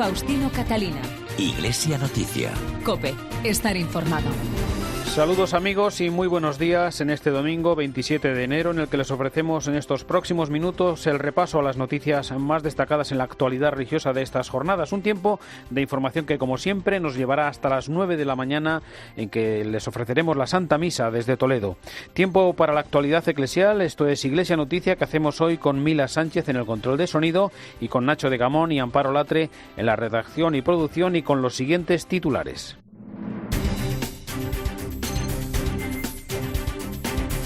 Faustino Catalina. Iglesia Noticia. COPE. Estar informado. Saludos amigos y muy buenos días en este domingo 27 de enero en el que les ofrecemos en estos próximos minutos el repaso a las noticias más destacadas en la actualidad religiosa de estas jornadas. Un tiempo de información que como siempre nos llevará hasta las 9 de la mañana en que les ofreceremos la Santa Misa desde Toledo. Tiempo para la actualidad eclesial, esto es Iglesia Noticia que hacemos hoy con Mila Sánchez en el control de sonido y con Nacho de Gamón y Amparo Latre en la redacción y producción y con los siguientes titulares.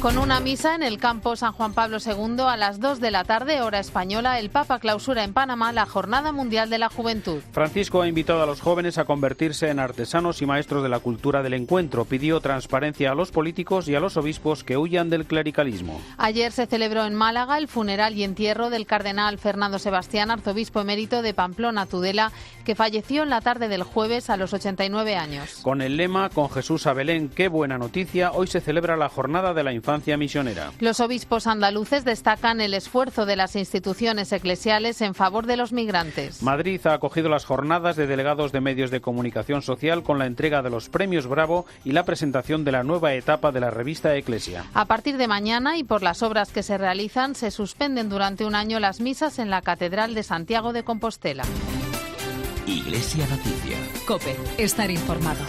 Con una misa en el campo San Juan Pablo II a las 2 de la tarde, hora española, el Papa clausura en Panamá la Jornada Mundial de la Juventud. Francisco ha invitado a los jóvenes a convertirse en artesanos y maestros de la cultura del encuentro. Pidió transparencia a los políticos y a los obispos que huyan del clericalismo. Ayer se celebró en Málaga el funeral y entierro del cardenal Fernando Sebastián, arzobispo emérito de Pamplona, Tudela, que falleció en la tarde del jueves a los 89 años. Con el lema "Con Jesús a Belén, qué buena noticia", hoy se celebra la Jornada de la Infancia Misionera. Los obispos andaluces destacan el esfuerzo de las instituciones eclesiales en favor de los migrantes. Madrid ha acogido las jornadas de delegados de medios de comunicación social con la entrega de los premios Bravo y la presentación de la nueva etapa de la revista Eclesia. A partir de mañana y por las obras que se realizan, se suspenden durante un año las misas en la Catedral de Santiago de Compostela. Iglesia Noticia. COPE. Estar informado.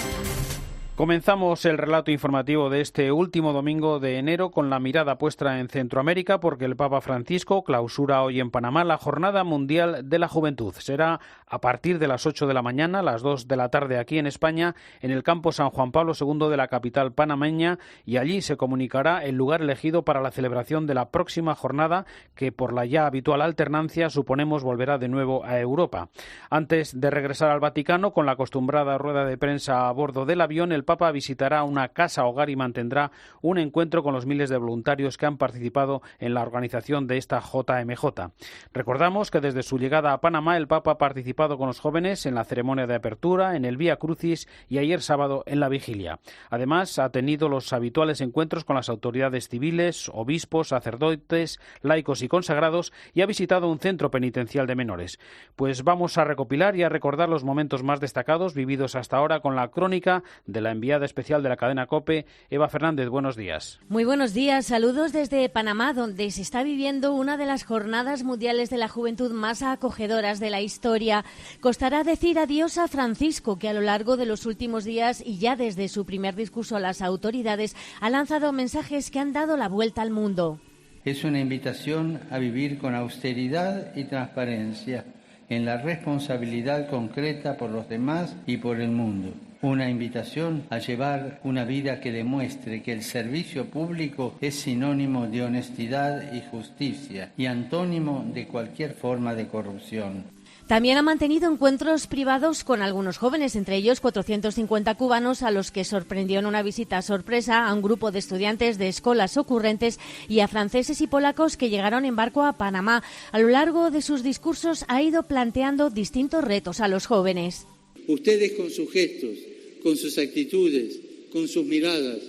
Comenzamos el relato informativo de este último domingo de enero con la mirada puesta en Centroamérica porque el Papa Francisco clausura hoy en Panamá la Jornada Mundial de la Juventud. Será a partir de las 8 de la mañana, las 2 de la tarde aquí en España, en el campo San Juan Pablo II de la capital panameña, y allí se comunicará el lugar elegido para la celebración de la próxima jornada que por la ya habitual alternancia suponemos volverá de nuevo a Europa. Antes de regresar al Vaticano con la acostumbrada rueda de prensa a bordo del avión, el Papa visitará una casa hogar y mantendrá un encuentro con los miles de voluntarios que han participado en la organización de esta JMJ. Recordamos que desde su llegada a Panamá el Papa ha participado con los jóvenes en la ceremonia de apertura, en el Vía Crucis y ayer sábado en la vigilia. Además, ha tenido los habituales encuentros con las autoridades civiles, obispos, sacerdotes, laicos y consagrados y ha visitado un centro penitencial de menores. Pues vamos a recopilar y a recordar los momentos más destacados vividos hasta ahora con la crónica de la enviada especial de la cadena COPE, Eva Fernández. Buenos días. Muy buenos días. Saludos desde Panamá, donde se está viviendo una de las jornadas mundiales de la juventud más acogedoras de la historia. Costará decir adiós a Francisco, que a lo largo de los últimos días y ya desde su primer discurso a las autoridades ha lanzado mensajes que han dado la vuelta al mundo. Es una invitación a vivir con austeridad y transparencia en la responsabilidad concreta por los demás y por el mundo. Una invitación a llevar una vida que demuestre que el servicio público es sinónimo de honestidad y justicia y antónimo de cualquier forma de corrupción. También ha mantenido encuentros privados con algunos jóvenes, entre ellos 450 cubanos a los que sorprendió en una visita sorpresa a un grupo de estudiantes de escuelas ocurrentes y a franceses y polacos que llegaron en barco a Panamá. A lo largo de sus discursos ha ido planteando distintos retos a los jóvenes. Ustedes con sus gestos, con sus actitudes, con sus miradas,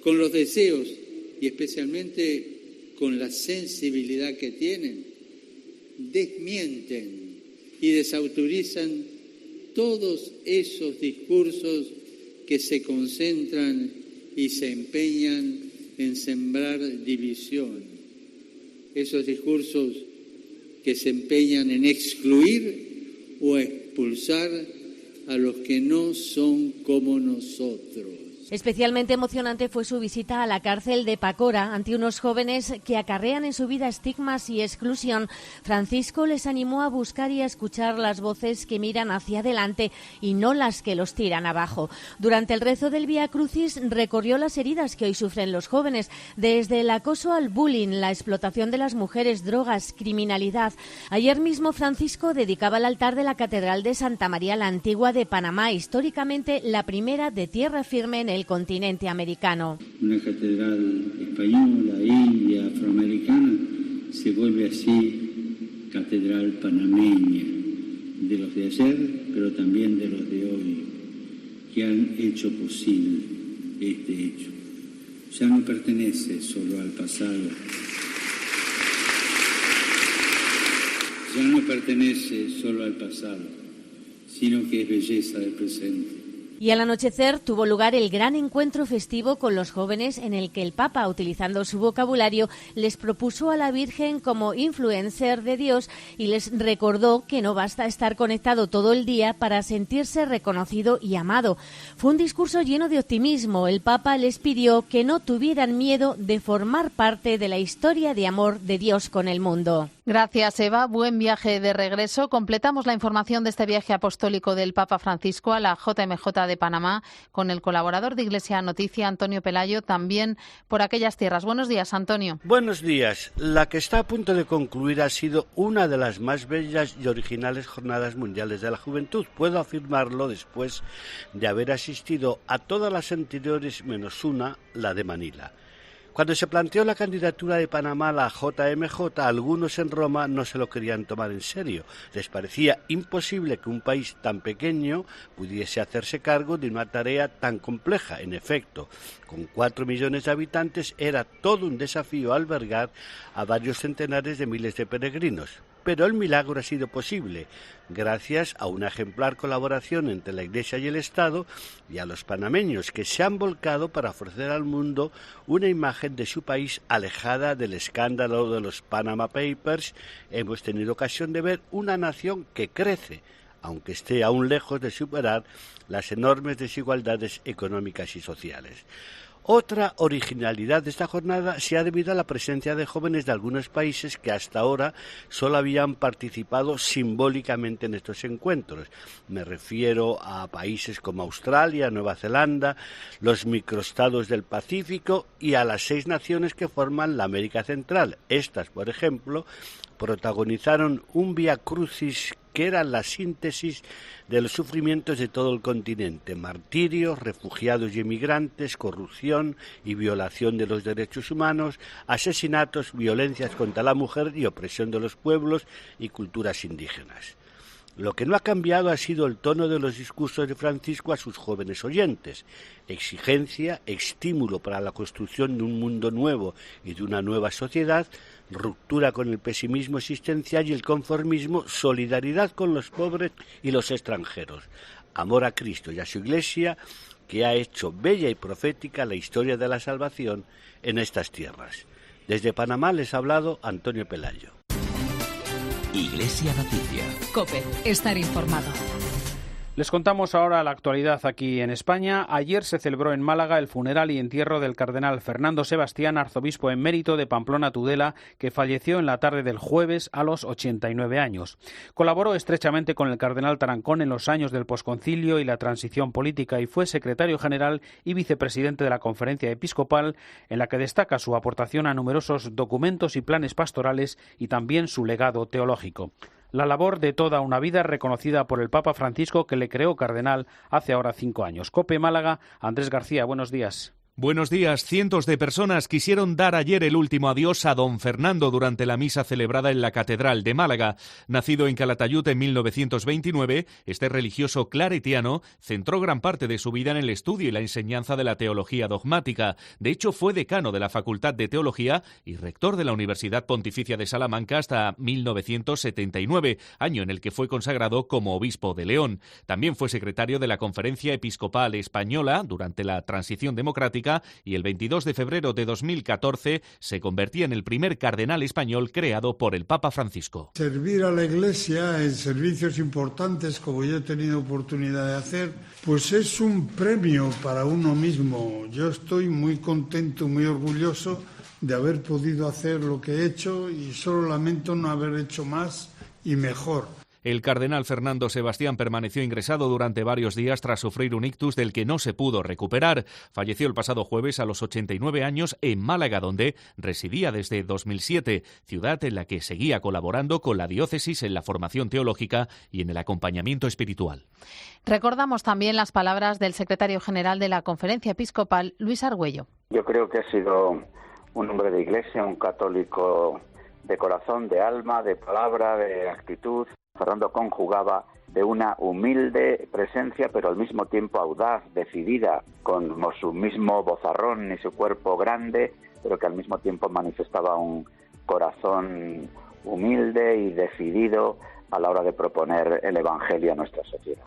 con los deseos y especialmente con la sensibilidad que tienen, desmienten y desautorizan todos esos discursos que se concentran y se empeñan en sembrar división. Esos discursos que se empeñan en excluir o expulsar a los que no son como nosotros. Especialmente emocionante fue su visita a la cárcel de Pacora ante unos jóvenes que acarrean en su vida estigmas y exclusión. Francisco les animó a buscar y a escuchar las voces que miran hacia adelante y no las que los tiran abajo. Durante el rezo del Vía Crucis recorrió las heridas que hoy sufren los jóvenes, desde el acoso al bullying, la explotación de las mujeres, drogas, criminalidad. Ayer mismo Francisco dedicaba el altar de la Catedral de Santa María la Antigua de Panamá, históricamente la primera de tierra firme en el continente americano. Una catedral española, india, afroamericana, se vuelve así catedral panameña, de los de ayer, pero también de los de hoy, que han hecho posible este hecho. Ya no pertenece solo al pasado, ya no pertenece solo al pasado, sino que es belleza del presente. Y al anochecer tuvo lugar el gran encuentro festivo con los jóvenes en el que el Papa, utilizando su vocabulario, les propuso a la Virgen como influencer de Dios y les recordó que no basta estar conectado todo el día para sentirse reconocido y amado. Fue un discurso lleno de optimismo. El Papa les pidió que no tuvieran miedo de formar parte de la historia de amor de Dios con el mundo. Gracias, Eva. Buen viaje de regreso. Completamos la información de este viaje apostólico del Papa Francisco a la JMJ de Panamá con el colaborador de Iglesia Noticia, Antonio Pelayo, también por aquellas tierras. Buenos días, Antonio. Buenos días. La que está a punto de concluir ha sido una de las más bellas y originales Jornadas Mundiales de la Juventud. Puedo afirmarlo después de haber asistido a todas las anteriores menos una, la de Manila. Cuando se planteó la candidatura de Panamá a la JMJ, algunos en Roma no se lo querían tomar en serio. Les parecía imposible que un país tan pequeño pudiese hacerse cargo de una tarea tan compleja. En efecto, con 4 millones de habitantes era todo un desafío albergar a varios centenares de miles de peregrinos. Pero el milagro ha sido posible gracias a una ejemplar colaboración entre la Iglesia y el Estado y a los panameños que se han volcado para ofrecer al mundo una imagen de su país alejada del escándalo de los Panama Papers. Hemos tenido ocasión de ver una nación que crece, aunque esté aún lejos de superar las enormes desigualdades económicas y sociales. Otra originalidad de esta jornada se ha debido a la presencia de jóvenes de algunos países que hasta ahora solo habían participado simbólicamente en estos encuentros. Me refiero a países como Australia, Nueva Zelanda, los microestados del Pacífico y a las 6 naciones que forman la América Central. Estas, por ejemplo, protagonizaron un vía crucis que era la síntesis de los sufrimientos de todo el continente: martirios, refugiados y emigrantes, corrupción y violación de los derechos humanos, asesinatos, violencias contra la mujer y opresión de los pueblos y culturas indígenas. Lo que no ha cambiado ha sido el tono de los discursos de Francisco a sus jóvenes oyentes: exigencia, estímulo para la construcción de un mundo nuevo y de una nueva sociedad, ruptura con el pesimismo existencial y el conformismo, solidaridad con los pobres y los extranjeros, amor a Cristo y a su Iglesia, que ha hecho bella y profética la historia de la salvación en estas tierras. Desde Panamá les ha hablado Antonio Pelayo. Iglesia Noticia. COPE. Estar informado. Les contamos ahora la actualidad aquí en España. Ayer se celebró en Málaga el funeral y entierro del cardenal Fernando Sebastián, arzobispo emérito de Pamplona-Tudela, que falleció en la tarde del jueves a los 89 años. Colaboró estrechamente con el cardenal Tarancón en los años del posconcilio y la transición política y fue secretario general y vicepresidente de la Conferencia Episcopal, en la que destaca su aportación a numerosos documentos y planes pastorales y también su legado teológico. La labor de toda una vida reconocida por el Papa Francisco, que le creó cardenal hace ahora 5 años. COPE Málaga, Andrés García, buenos días. Buenos días. Cientos de personas quisieron dar ayer el último adiós a don Fernando durante la misa celebrada en la Catedral de Málaga. Nacido en Calatayud en 1929, este religioso claretiano centró gran parte de su vida en el estudio y la enseñanza de la teología dogmática. De hecho, fue decano de la Facultad de Teología y rector de la Universidad Pontificia de Salamanca hasta 1979, año en el que fue consagrado como obispo de León. También fue secretario de la Conferencia Episcopal Española durante la Transición Democrática y el 22 de febrero de 2014 se convertía en el primer cardenal español creado por el Papa Francisco. Servir a la Iglesia en servicios importantes, como yo he tenido oportunidad de hacer, pues es un premio para uno mismo. Yo estoy muy contento, muy orgulloso de haber podido hacer lo que he hecho y solo lamento no haber hecho más y mejor. El cardenal Fernando Sebastián permaneció ingresado durante varios días tras sufrir un ictus del que no se pudo recuperar. Falleció el pasado jueves a los 89 años en Málaga, donde residía desde 2007, ciudad en la que seguía colaborando con la diócesis en la formación teológica y en el acompañamiento espiritual. Recordamos también las palabras del secretario general de la Conferencia Episcopal, Luis Argüello. Yo creo que ha sido un hombre de Iglesia, un católico de corazón, de alma, de palabra, de actitud. Fernando conjugaba de una humilde presencia, pero al mismo tiempo audaz, decidida, con su mismo vozarrón y su cuerpo grande, pero que al mismo tiempo manifestaba un corazón humilde y decidido a la hora de proponer el Evangelio a nuestra sociedad.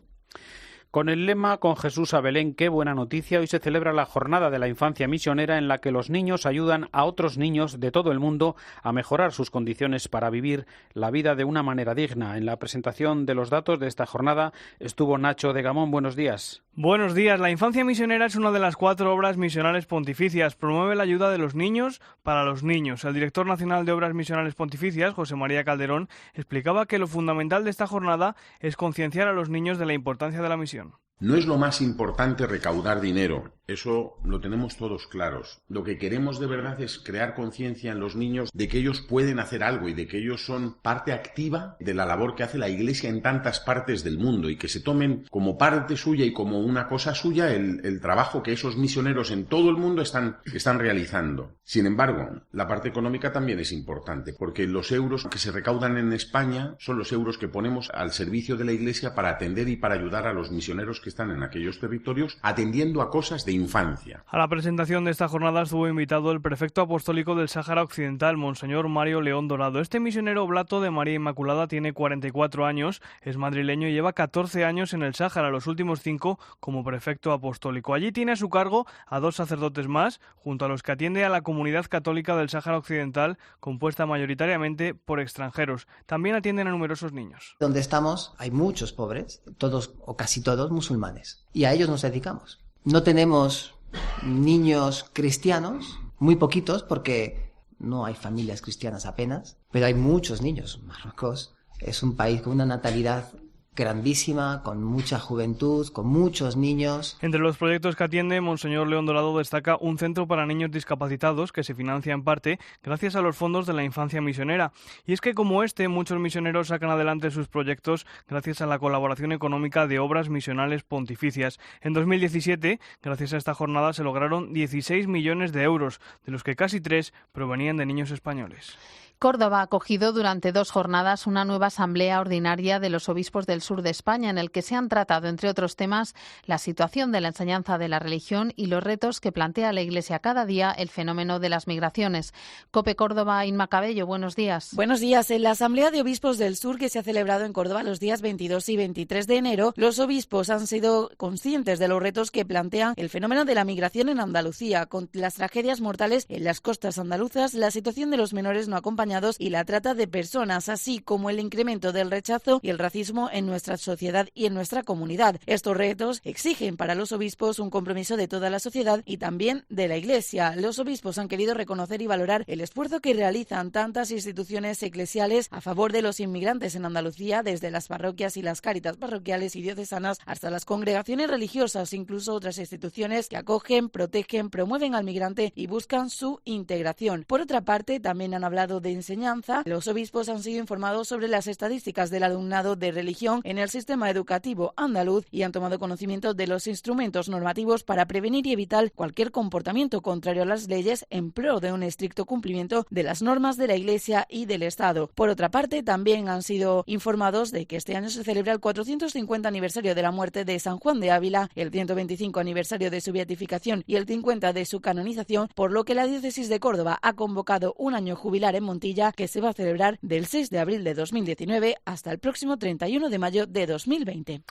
Con el lema Con Jesús a Belén, qué buena noticia, hoy se celebra la Jornada de la Infancia Misionera, en la que los niños ayudan a otros niños de todo el mundo a mejorar sus condiciones para vivir la vida de una manera digna. En la presentación de los datos de esta jornada estuvo Nacho de Gamón. Buenos días. Buenos días. La Infancia Misionera es una de las 4 obras misionales pontificias. Promueve la ayuda de los niños para los niños. El director nacional de Obras Misionales Pontificias, José María Calderón, explicaba que lo fundamental de esta jornada es concienciar a los niños de la importancia de la misión. No es lo más importante recaudar dinero, eso lo tenemos todos claros. Lo que queremos de verdad es crear conciencia en los niños de que ellos pueden hacer algo y de que ellos son parte activa de la labor que hace la Iglesia en tantas partes del mundo y que se tomen como parte suya y como una cosa suya el trabajo que esos misioneros en todo el mundo están realizando. Sin embargo, la parte económica también es importante, porque los euros que se recaudan en España son los euros que ponemos al servicio de la Iglesia para atender y para ayudar a los misioneros que están en aquellos territorios atendiendo a cosas de infancia. A la presentación de esta jornada estuvo invitado el prefecto apostólico del Sáhara Occidental, Monseñor Mario León Dorado. Este misionero oblato de María Inmaculada tiene 44 años, es madrileño y lleva 14 años en el Sáhara, los últimos 5 como prefecto apostólico. Allí tiene a su cargo a 2 sacerdotes más, junto a los que atiende a la comunidad católica del Sáhara Occidental, compuesta mayoritariamente por extranjeros. También atienden a numerosos niños. Donde estamos hay muchos pobres, todos o casi todos musulmanes, y a ellos nos dedicamos. No tenemos niños cristianos, muy poquitos, porque no hay familias cristianas apenas, pero hay muchos niños. Marruecos es un país con una natalidad grandísima, con mucha juventud, con muchos niños. Entre los proyectos que atiende, Monseñor León Dorado destaca un centro para niños discapacitados que se financia en parte gracias a los fondos de la Infancia Misionera. Y es que como muchos misioneros sacan adelante sus proyectos gracias a la colaboración económica de Obras Misionales Pontificias. En 2017, gracias a esta jornada, se lograron 16 millones de euros, de los que casi 3 provenían de niños españoles. Córdoba ha acogido durante 2 jornadas una nueva asamblea ordinaria de los obispos del sur de España, en el que se han tratado, entre otros temas, la situación de la enseñanza de la religión y los retos que plantea la Iglesia cada día el fenómeno de las migraciones. COPE Córdoba, Inma Cabello, buenos días. Buenos días. En la asamblea de obispos del sur que se ha celebrado en Córdoba los días 22 y 23 de enero, los obispos han sido conscientes de los retos que plantea el fenómeno de la migración en Andalucía, con las tragedias mortales en las costas andaluzas, la situación de los menores no acompañados y la trata de personas, así como el incremento del rechazo y el racismo en nuestra sociedad y en nuestra comunidad. Estos retos exigen para los obispos un compromiso de toda la sociedad y también de la Iglesia. Los obispos han querido reconocer y valorar el esfuerzo que realizan tantas instituciones eclesiales a favor de los inmigrantes en Andalucía, desde las parroquias y las cáritas parroquiales y diocesanas hasta las congregaciones religiosas, incluso otras instituciones que acogen, protegen, promueven al migrante y buscan su integración. Por otra parte, también han hablado de enseñanza. Los obispos han sido informados sobre las estadísticas del alumnado de religión en el sistema educativo andaluz y han tomado conocimiento de los instrumentos normativos para prevenir y evitar cualquier comportamiento contrario a las leyes en pro de un estricto cumplimiento de las normas de la Iglesia y del Estado. Por otra parte, también han sido informados de que este año se celebra el 450 aniversario de la muerte de San Juan de Ávila, el 125 aniversario de su beatificación y el 50 de su canonización, por lo que la diócesis de Córdoba ha convocado un año jubilar en Montilla que se va a celebrar del 6 de abril de 2019 hasta el próximo 31 de mayo de 2020.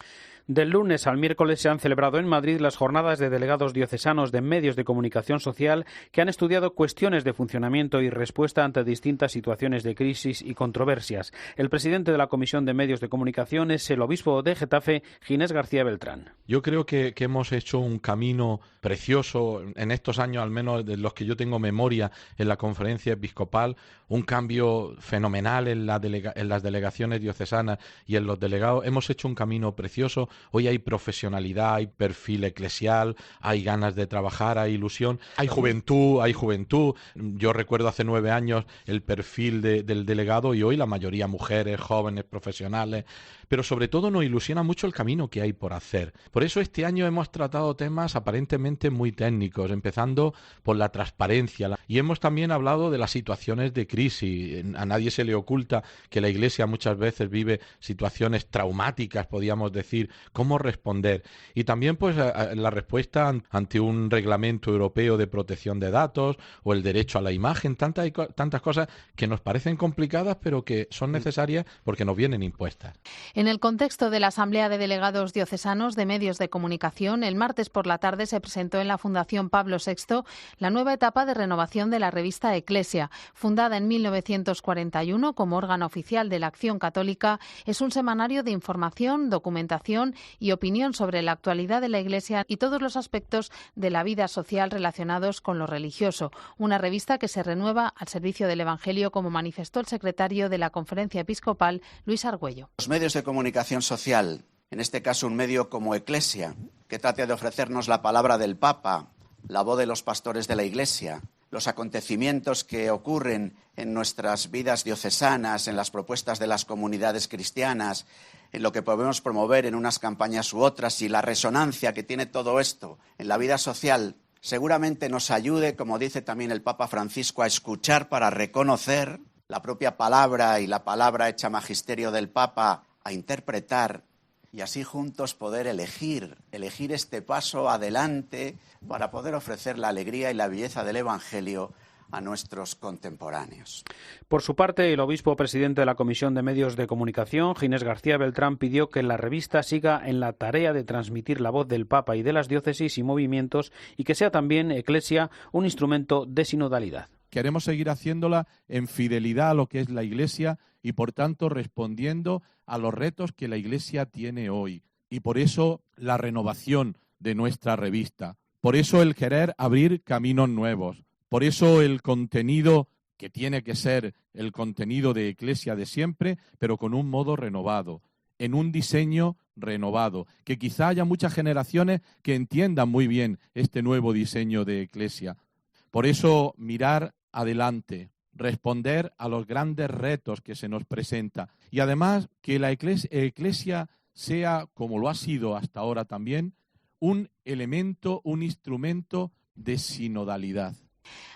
Del lunes al miércoles se han celebrado en Madrid las jornadas de delegados diocesanos de medios de comunicación social que han estudiado cuestiones de funcionamiento y respuesta ante distintas situaciones de crisis y controversias. El presidente de la Comisión de Medios de Comunicación es el obispo de Getafe, Ginés García Beltrán. Yo creo que hemos hecho un camino precioso en estos años, al menos de los que yo tengo memoria en la conferencia episcopal, un cambio fenomenal en las delegaciones diocesanas y en los delegados. Hemos hecho un camino precioso. Hoy hay profesionalidad, hay perfil eclesial, hay ganas de trabajar, hay ilusión, hay juventud. Yo recuerdo hace 9 años el perfil del delegado y hoy la mayoría mujeres, jóvenes, profesionales. Pero sobre todo nos ilusiona mucho el camino que hay por hacer. Por eso este año hemos tratado temas aparentemente muy técnicos, empezando por la transparencia. Y hemos también hablado de las situaciones de crisis crisis. A nadie se le oculta que la Iglesia muchas veces vive situaciones traumáticas, podríamos decir. ¿Cómo responder? Y también pues la respuesta ante un reglamento europeo de protección de datos o el derecho a la imagen, tantas cosas que nos parecen complicadas pero que son necesarias porque nos vienen impuestas. En el contexto de la Asamblea de Delegados Diocesanos de Medios de Comunicación, el martes por la tarde se presentó en la Fundación Pablo VI la nueva etapa de renovación de la revista Eclesia. Fundada en 1941 como órgano oficial de la Acción Católica, es un semanario de información, documentación y opinión sobre la actualidad de la Iglesia y todos los aspectos de la vida social relacionados con lo religioso. Una revista que se renueva al servicio del Evangelio, como manifestó el secretario de la Conferencia Episcopal, Luis Argüello. Los medios de comunicación social, en este caso un medio como Eclesia, que trate de ofrecernos la palabra del Papa, la voz de los pastores de la Iglesia, los acontecimientos que ocurren en nuestras vidas diocesanas, en las propuestas de las comunidades cristianas, en lo que podemos promover en unas campañas u otras y la resonancia que tiene todo esto en la vida social, seguramente nos ayude, como dice también el Papa Francisco, a escuchar para reconocer la propia palabra y la palabra hecha magisterio del Papa, a interpretar y así juntos poder elegir este paso adelante para poder ofrecer la alegría y la belleza del Evangelio a nuestros contemporáneos. Por su parte, el obispo presidente de la Comisión de Medios de Comunicación, Ginés García Beltrán, pidió que la revista siga en la tarea de transmitir la voz del Papa y de las diócesis y movimientos y que sea también, Eclesia, un instrumento de sinodalidad. Queremos seguir haciéndola en fidelidad a lo que es la Iglesia y, por tanto, respondiendo a los retos que la Iglesia tiene hoy. Y por eso la renovación de nuestra revista. Por eso el querer abrir caminos nuevos. Por eso el contenido que tiene que ser el contenido de Eclesia de siempre, pero con un modo renovado, en un diseño renovado. Que quizá haya muchas generaciones que entiendan muy bien este nuevo diseño de Eclesia. Por eso mirar adelante, responder a los grandes retos que se nos presenta y además que la Eclesia sea, como lo ha sido hasta ahora también, un elemento, un instrumento de sinodalidad.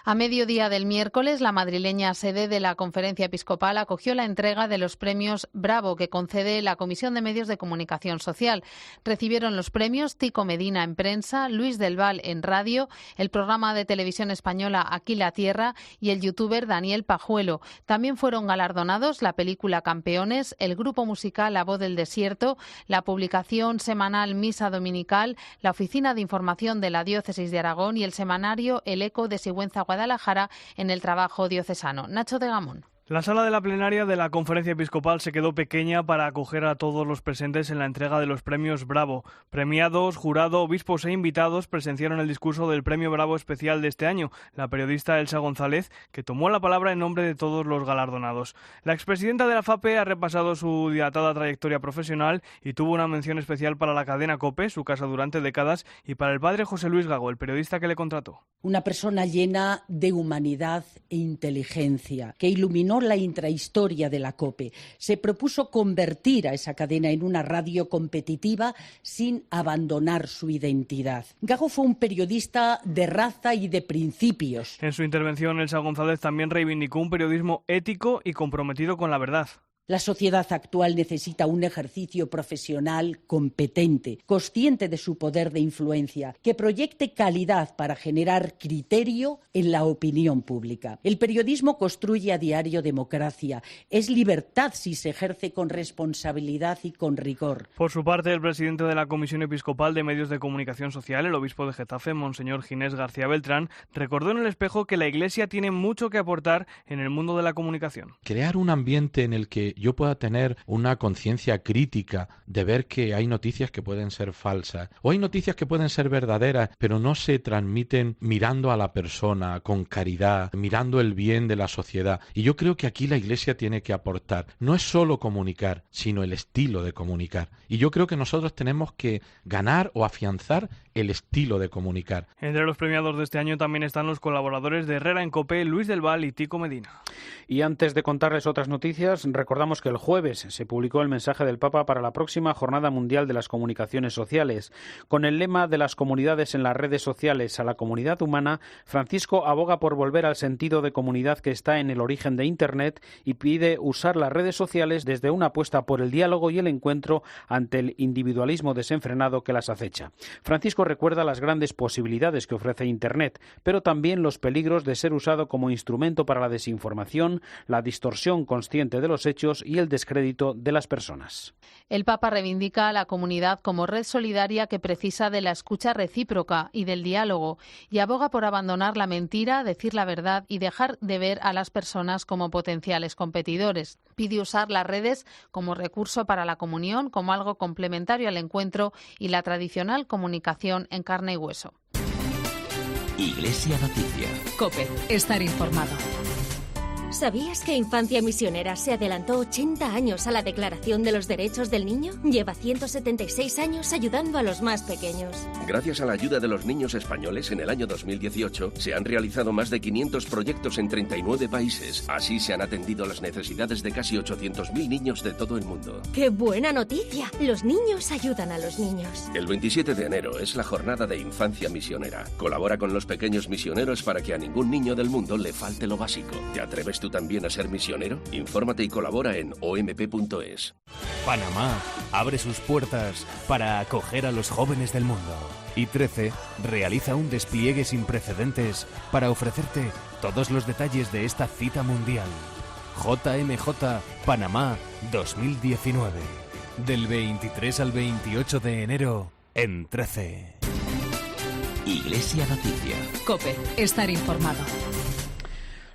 A mediodía del miércoles, la madrileña sede de la Conferencia Episcopal acogió la entrega de los premios Bravo que concede la Comisión de Medios de Comunicación Social. Recibieron los premios Tico Medina en prensa, Luis del Val en radio, el programa de televisión española Aquí la Tierra y el youtuber Daniel Pajuelo. También fueron galardonados la película Campeones, el grupo musical La Voz del Desierto, la publicación semanal Misa Dominical, la Oficina de Información de la Diócesis de Aragón y el semanario El Eco de Sigüenza Guadalajara en el trabajo diocesano. Nacho de Gamón. La sala de la plenaria de la Conferencia Episcopal se quedó pequeña para acoger a todos los presentes en la entrega de los premios Bravo. Premiados, jurado, obispos e invitados presenciaron el discurso del Premio Bravo especial de este año, la periodista Elsa González, que tomó la palabra en nombre de todos los galardonados. La expresidenta de la FAPE ha repasado su dilatada trayectoria profesional y tuvo una mención especial para la cadena COPE, su casa durante décadas, y para el padre José Luis Gago, el periodista que le contrató. Una persona llena de humanidad e inteligencia, que iluminó la intrahistoria de la COPE. Se propuso convertir a esa cadena en una radio competitiva sin abandonar su identidad. Gago fue un periodista de raza y de principios. En su intervención, Elsa González también reivindicó un periodismo ético y comprometido con la verdad. La sociedad actual necesita un ejercicio profesional competente, consciente de su poder de influencia, que proyecte calidad para generar criterio en la opinión pública. El periodismo construye a diario democracia. Es libertad si se ejerce con responsabilidad y con rigor. Por su parte, el presidente de la Comisión Episcopal de Medios de Comunicación Social, el obispo de Getafe, Monseñor Ginés García Beltrán, recordó en el espejo que la Iglesia tiene mucho que aportar en el mundo de la comunicación. Crear un ambiente en el que yo pueda tener una conciencia crítica de ver que hay noticias que pueden ser falsas o hay noticias que pueden ser verdaderas, pero no se transmiten mirando a la persona, con caridad, mirando el bien de la sociedad. Y yo creo que aquí la Iglesia tiene que aportar. No es solo comunicar, sino el estilo de comunicar. Y yo creo que nosotros tenemos que ganar o afianzar el estilo de comunicar. Entre los premiados de este año también están los colaboradores de Herrera en COPE, Luis del Val y Tico Medina. Y antes de contarles otras noticias, recordamos recordamos que el jueves se publicó el mensaje del Papa para la próxima Jornada Mundial de las Comunicaciones Sociales. Con el lema de las comunidades en las redes sociales a la comunidad humana, Francisco aboga por volver al sentido de comunidad que está en el origen de Internet y pide usar las redes sociales desde una apuesta por el diálogo y el encuentro ante el individualismo desenfrenado que las acecha. Francisco recuerda las grandes posibilidades que ofrece Internet, pero también los peligros de ser usado como instrumento para la desinformación, la distorsión consciente de los hechos y el descrédito de las personas. El Papa reivindica a la comunidad como red solidaria que precisa de la escucha recíproca y del diálogo y aboga por abandonar la mentira, decir la verdad y dejar de ver a las personas como potenciales competidores. Pide usar las redes como recurso para la comunión, como algo complementario al encuentro y la tradicional comunicación en carne y hueso. Iglesia Noticia. COPE. Estar informado. ¿Sabías que Infancia Misionera se adelantó 80 años a la Declaración de los Derechos del Niño? Lleva 176 años ayudando a los más pequeños. Gracias a la ayuda de los niños españoles, en el año 2018 se han realizado más de 500 proyectos en 39 países. Así se han atendido las necesidades de casi 800.000 niños de todo el mundo. ¡Qué buena noticia! Los niños ayudan a los niños. El 27 de enero es la jornada de Infancia Misionera. Colabora con los pequeños misioneros para que a ningún niño del mundo le falte lo básico. ¿Te atreves tú también a ser misionero? Infórmate y colabora en omp.es. Panamá abre sus puertas para acoger a los jóvenes del mundo. Y 13 realiza un despliegue sin precedentes para ofrecerte todos los detalles de esta cita mundial. JMJ Panamá 2019. Del 23 al 28 de enero en 13. Iglesia Noticia. COPE. Estar informado.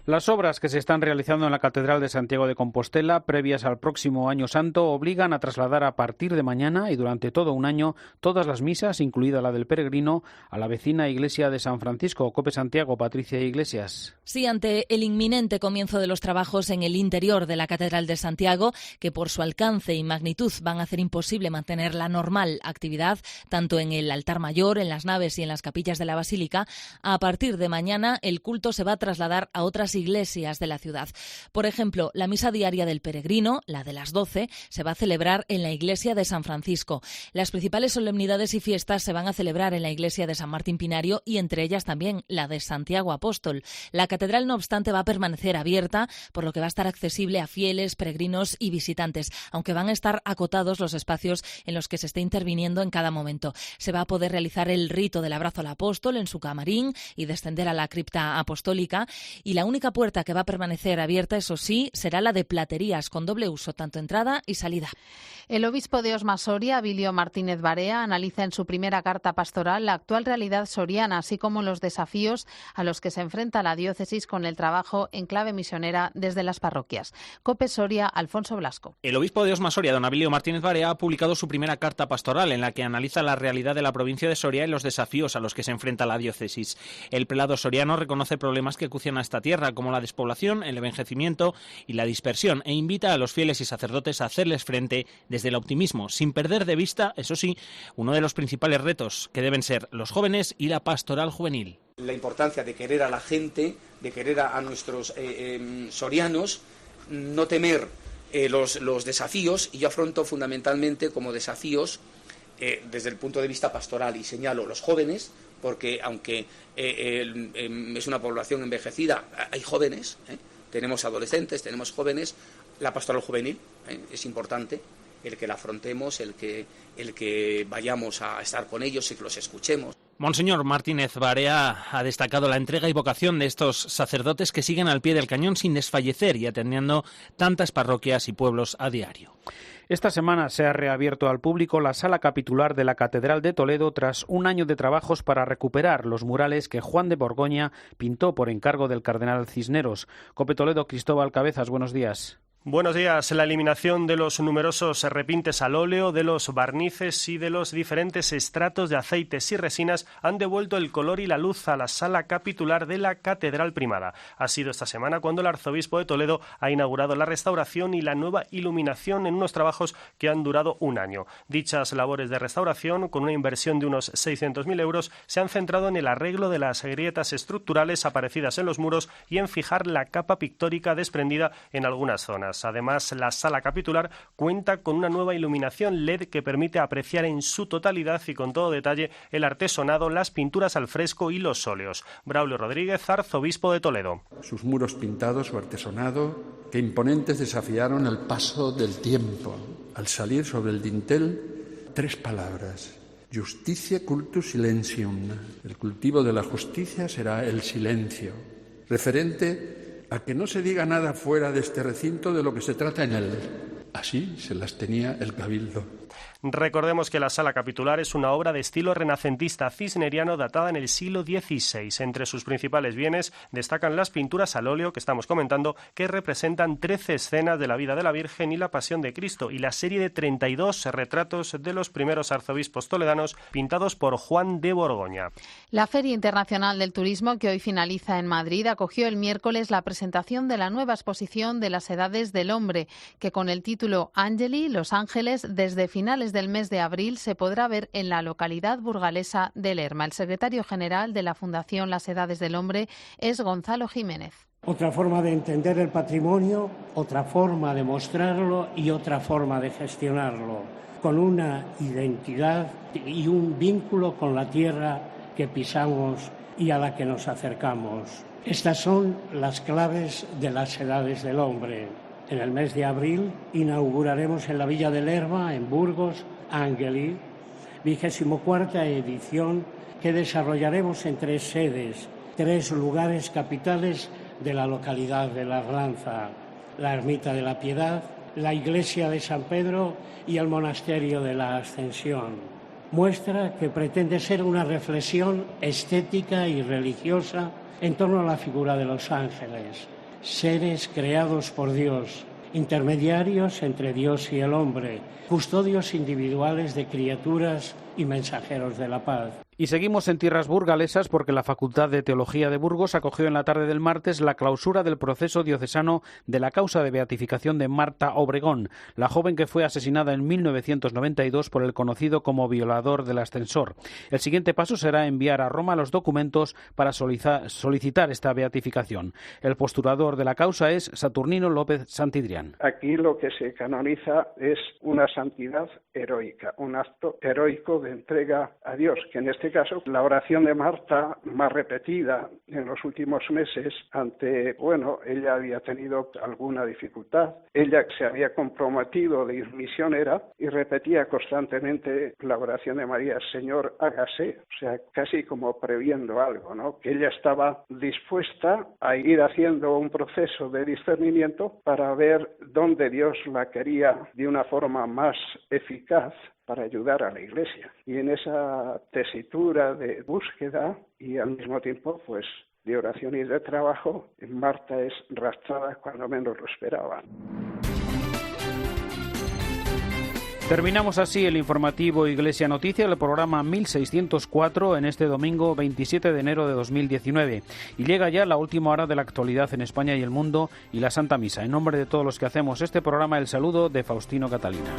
Las obras que se están realizando en la Catedral de Santiago de Compostela, previas al próximo Año Santo, obligan a trasladar a partir de mañana y durante todo un año todas las misas, incluida la del peregrino, a la vecina iglesia de San Francisco. COPE Santiago, Patricia Iglesias. Sí, ante el inminente comienzo de los trabajos en el interior de la Catedral de Santiago, que por su alcance y magnitud van a hacer imposible mantener la normal actividad, tanto en el altar mayor, en las naves y en las capillas de la Basílica, a partir de mañana el culto se va a trasladar a otras iglesias de la ciudad. Por ejemplo, la misa diaria del peregrino, la de las 12, se va a celebrar en la iglesia de San Francisco. Las principales solemnidades y fiestas se van a celebrar en la iglesia de San Martín Pinario y entre ellas también la de Santiago Apóstol. La catedral, no obstante, va a permanecer abierta, por lo que va a estar accesible a fieles, peregrinos y visitantes, aunque van a estar acotados los espacios en los que se esté interviniendo en cada momento. Se va a poder realizar el rito del abrazo al apóstol en su camarín y descender a la cripta apostólica, y la única puerta que va a permanecer abierta, eso sí, será la de platerías con doble uso, tanto entrada y salida. El obispo de Osma Soria, Abilio Martínez Barea, analiza en su primera carta pastoral la actual realidad soriana, así como los desafíos a los que se enfrenta la diócesis con el trabajo en clave misionera desde las parroquias. COPE Soria, Alfonso Blasco. El obispo de Osma Soria, don Abilio Martínez Barea, ha publicado su primera carta pastoral en la que analiza la realidad de la provincia de Soria y los desafíos a los que se enfrenta la diócesis. El prelado soriano reconoce problemas que acucian a esta tierra, como la despoblación, el envejecimiento y la dispersión, e invita a los fieles y sacerdotes a hacerles frente desde el optimismo, sin perder de vista, eso sí, uno de los principales retos, que deben ser los jóvenes y la pastoral juvenil. La importancia de querer a la gente, de querer a nuestros sorianos, no temer los desafíos, y yo afronto fundamentalmente como desafíos desde el punto de vista pastoral, y señalo los jóvenes, porque aunque es una población envejecida, hay jóvenes, tenemos adolescentes, tenemos jóvenes. La pastoral juvenil es importante, el que la afrontemos, el que vayamos a estar con ellos y que los escuchemos. Monseñor Martínez Barea ha destacado la entrega y vocación de estos sacerdotes que siguen al pie del cañón sin desfallecer y atendiendo tantas parroquias y pueblos a diario. Esta semana se ha reabierto al público la sala capitular de la Catedral de Toledo tras un año de trabajos para recuperar los murales que Juan de Borgoña pintó por encargo del cardenal Cisneros. COPE Toledo, Cristóbal Cabezas, buenos días. Buenos días. La eliminación de los numerosos repintes al óleo, de los barnices y de los diferentes estratos de aceites y resinas han devuelto el color y la luz a la sala capitular de la Catedral Primada. Ha sido esta semana cuando el arzobispo de Toledo ha inaugurado la restauración y la nueva iluminación en unos trabajos que han durado un año. Dichas labores de restauración, con una inversión de unos 600.000 euros, se han centrado en el arreglo de las grietas estructurales aparecidas en los muros y en fijar la capa pictórica desprendida en algunas zonas. personas. Además, la sala capitular cuenta con una nueva iluminación LED que permite apreciar en su totalidad y con todo detalle el artesonado, las pinturas al fresco y los óleos. Braulio Rodríguez, arzobispo de Toledo. Sus muros pintados, su artesonado, que imponentes desafiaron el paso del tiempo. Al salir sobre el dintel, 3 palabras: Justitia cultus silentium. El cultivo de la justicia será el silencio, referente a que no se diga nada fuera de este recinto de lo que se trata en él. Así se las tenía el cabildo. Recordemos que la sala capitular es una obra de estilo renacentista cisneriano datada en el siglo XVI. Entre sus principales bienes destacan las pinturas al óleo que estamos comentando, que representan 13 escenas de la vida de la Virgen y la Pasión de Cristo, y la serie de 32 retratos de los primeros arzobispos toledanos pintados por Juan de Borgoña. La Feria Internacional del Turismo, que hoy finaliza en Madrid, acogió el miércoles la presentación de la nueva exposición de las Edades del Hombre, que con el título Angeli, Los Ángeles, desde finales del mes de abril se podrá ver en la localidad burgalesa de Lerma. El secretario general de la Fundación Las Edades del Hombre es Gonzalo Jiménez. Otra forma de entender el patrimonio, otra forma de mostrarlo y otra forma de gestionarlo, con una identidad y un vínculo con la tierra que pisamos y a la que nos acercamos. Estas son las claves de las Edades del Hombre. En el mes de abril inauguraremos en la Villa de Lerma, en Burgos, Angeli, 24ª edición, que desarrollaremos en 3 sedes, 3 lugares capitales de la localidad de La Arlanza: la Ermita de la Piedad, la Iglesia de San Pedro y el Monasterio de la Ascensión. Muestra que pretende ser una reflexión estética y religiosa en torno a la figura de los ángeles, seres creados por Dios, intermediarios entre Dios y el hombre, custodios individuales de criaturas y mensajeros de la paz. Y seguimos en tierras burgalesas porque la Facultad de Teología de Burgos acogió en la tarde del martes la clausura del proceso diocesano de la causa de beatificación de Marta Obregón, la joven que fue asesinada en 1992 por el conocido como violador del ascensor. El siguiente paso será enviar a Roma los documentos para solicitar esta beatificación. El postulador de la causa es Saturnino López Santidrián. Aquí lo que se canoniza es una santidad heroica, un acto heroico de entrega a Dios, que en este caso la oración de Marta, más repetida en los últimos meses, ella había tenido alguna dificultad, ella se había comprometido de ir misionera y repetía constantemente la oración de María: Señor, hágase, o sea, casi como previendo algo, ¿no? Que ella estaba dispuesta a ir haciendo un proceso de discernimiento para ver dónde Dios la quería de una forma más eficaz para ayudar a la Iglesia. Y en esa tesitura de búsqueda y al mismo tiempo de oración y de trabajo, Marta es raptada cuando menos lo esperaba. Terminamos así el informativo Iglesia Noticia, el programa 1604 en este domingo 27 de enero de 2019. Y llega ya la última hora de la actualidad en España y el mundo y la Santa Misa. En nombre de todos los que hacemos este programa, el saludo de Faustino Catalina.